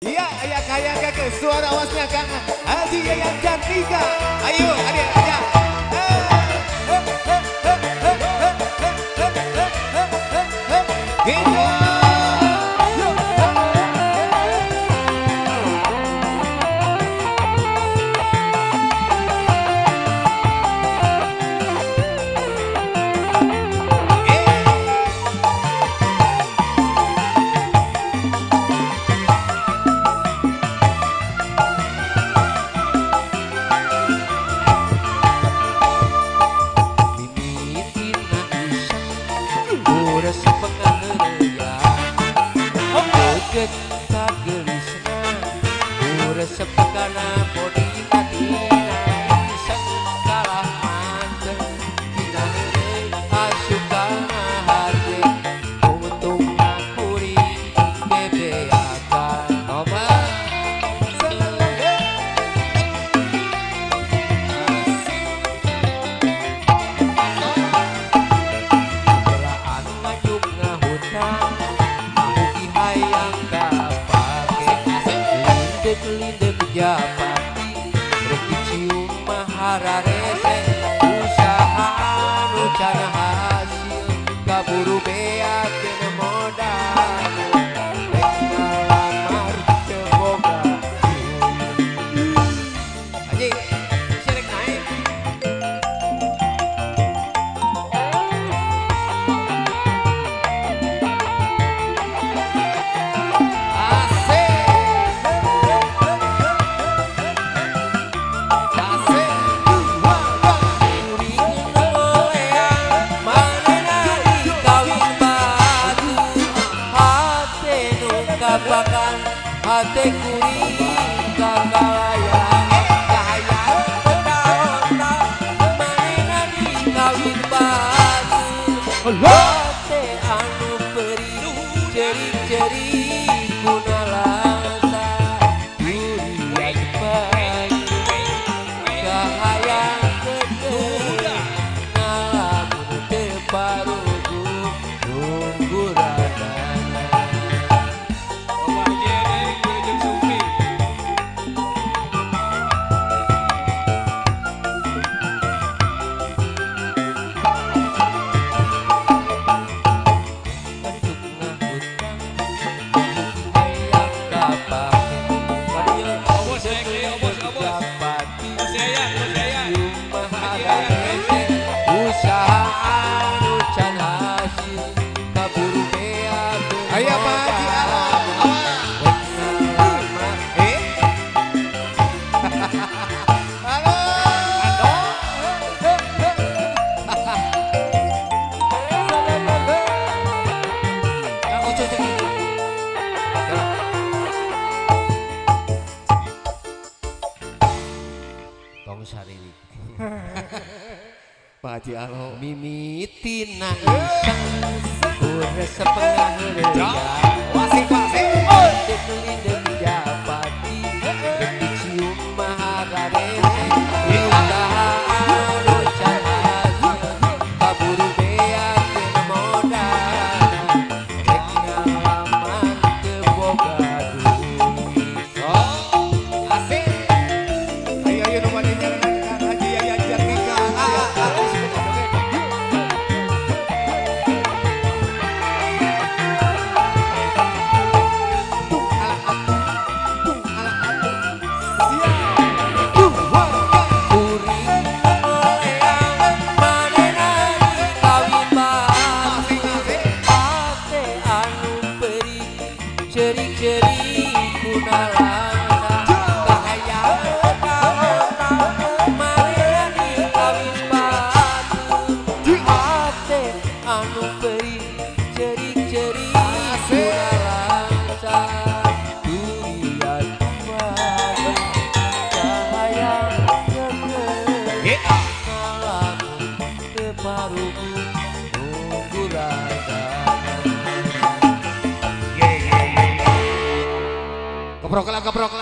Iya, ayah kaya kakek suara awasnya Kang Haji Yayan Cantika. Ayo, adik, ya. Gitu. Sepekana bodi katina iseng kalah mantep tina asukana hati untung kuri bebeakan oba belaan majuk ngahutang mau dihayang kapake lindek japati reki cium mahararese usaha anu can hasil kaburu bea kena modal lamar keboga aji sirek naik kapakan hati kuring kakalayang kahayang kedaontak manena dikawin batu hati anu peri ceri-ceri kunalasa durian pagi kahayang kedeng ngalamun teparugu nunggu radana. Ayah Pak Haji halo. Tong sarili Pak Haji halo. mimitina iseng udah sepengah lega Masih masih. lindek japati reki cium mahararese usaha anu can hasil kaburu bea kena modal rek ngalaman keboga duit Asik. Ayo nu mani nyarengan Kang Haji Yayan Cantika. Ceri-ceri kunalana kahayang kedaontak manena dikawin batu hate anu peri ceri-ceri kunalana durian pagi kahayang kedeng ngalamun teparugu nunggu radana. Keprok lah keprok.